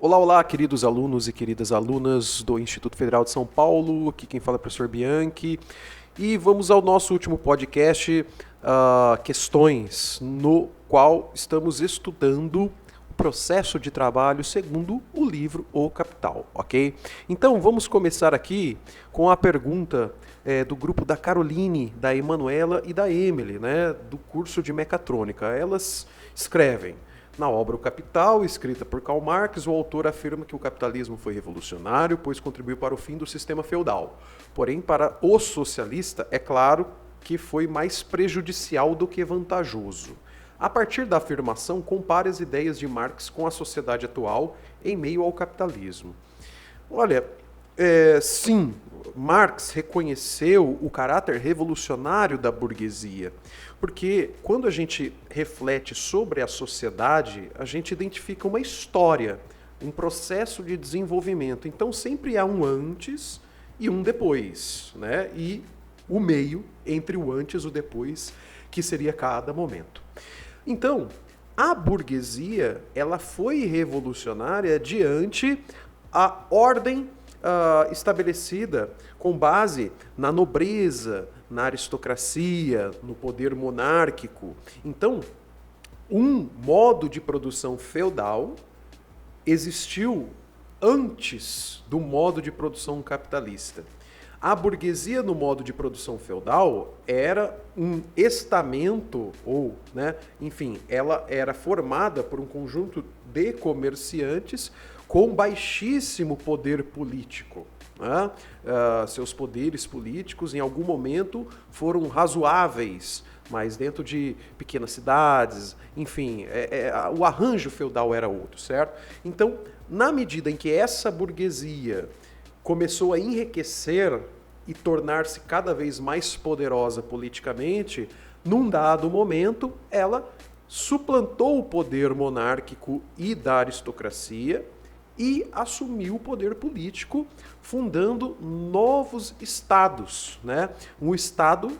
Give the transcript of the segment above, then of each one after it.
Olá, olá, queridos alunos e queridas alunas do Instituto Federal de São Paulo. Aqui quem fala é o professor Bianchi. E vamos ao nosso último podcast, Questões, no qual estamos estudando o processo de trabalho segundo o livro O Capital, ok? Então vamos começar aqui com a pergunta do grupo da Caroline, da Emanuela e da Emily, né, do curso de mecatrônica. Elas escrevem: na obra O Capital, escrita por Karl Marx, o autor afirma que o capitalismo foi revolucionário, pois contribuiu para o fim do sistema feudal. Porém, para o socialista, é claro que foi mais prejudicial do que vantajoso. A partir da afirmação, compare as ideias de Marx com a sociedade atual em meio ao capitalismo. Olha, sim, Marx reconheceu o caráter revolucionário da burguesia, porque quando a gente reflete sobre a sociedade, a gente identifica uma história, um processo de desenvolvimento. Então sempre há um antes e um depois, né? E o meio entre o antes e o depois, que seria cada momento. Então, a burguesia, ela foi revolucionária diante a ordem estabelecida com base na nobreza, na aristocracia, no poder monárquico. Então, um modo de produção feudal existiu antes do modo de produção capitalista. A burguesia no modo de produção feudal era um estamento, ou, enfim, ela era formada por um conjunto de comerciantes com baixíssimo poder político. Seus poderes políticos, em algum momento, foram razoáveis, mas dentro de pequenas cidades, enfim, o arranjo feudal era outro, certo? Então, na medida em que essa burguesia começou a enriquecer e tornar-se cada vez mais poderosa politicamente, num dado momento, ela suplantou o poder monárquico e da aristocracia e assumiu o poder político, fundando novos estados, né? Um estado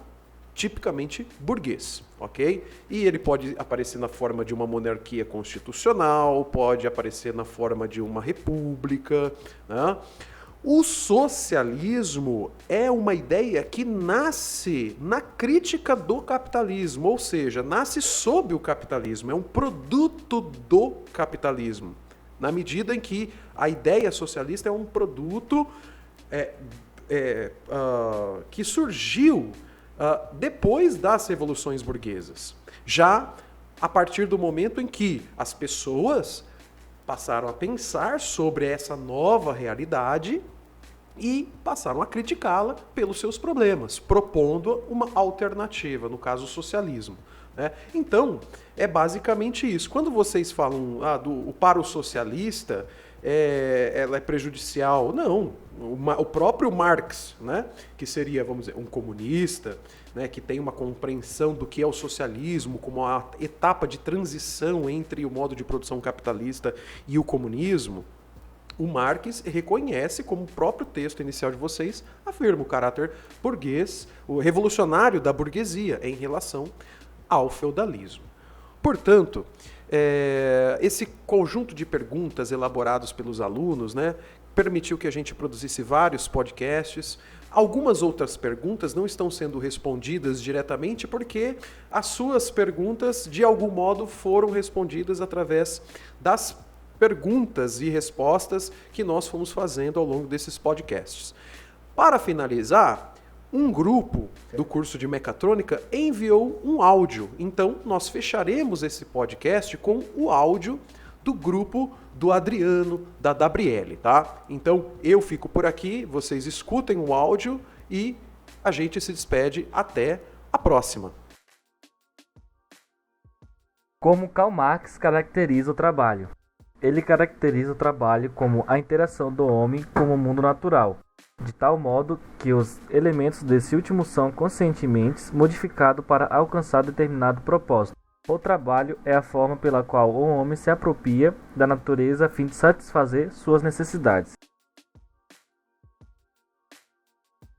tipicamente burguês, ok? E ele pode aparecer na forma de uma monarquia constitucional, pode aparecer na forma de uma república, né? O socialismo é uma ideia que nasce na crítica do capitalismo, ou seja, nasce sob o capitalismo, é um produto do capitalismo. Na medida em que a ideia socialista é um produto que surgiu depois das revoluções burguesas. Já a partir do momento em que as pessoas passaram a pensar sobre essa nova realidade e passaram a criticá-la pelos seus problemas, propondo uma alternativa, no caso o socialismo. Então, é basicamente isso. Quando vocês falam para o socialista, ela é prejudicial. Não, o próprio Marx, né, que seria, vamos dizer, um comunista, né, que tem uma compreensão do que é o socialismo como uma etapa de transição entre o modo de produção capitalista e o comunismo, o Marx reconhece, como o próprio texto inicial de vocês afirma, o caráter burguês, o revolucionário da burguesia em relação ao feudalismo. Portanto, esse conjunto de perguntas elaborados pelos alunos, né, permitiu que a gente produzisse vários podcasts. Algumas outras perguntas não estão sendo respondidas diretamente porque as suas perguntas, de algum modo, foram respondidas através das perguntas e respostas que nós fomos fazendo ao longo desses podcasts. Para finalizar, um grupo do curso de mecatrônica enviou um áudio. Então, nós fecharemos esse podcast com o áudio do grupo do Adriano, da Gabriele, tá? Então, eu fico por aqui, vocês escutem o áudio e a gente se despede até a próxima. Como Karl Marx caracteriza o trabalho? Ele caracteriza o trabalho como a interação do homem com o mundo natural, de tal modo que os elementos desse último são conscientemente modificados para alcançar determinado propósito. O trabalho é a forma pela qual o homem se apropria da natureza a fim de satisfazer suas necessidades.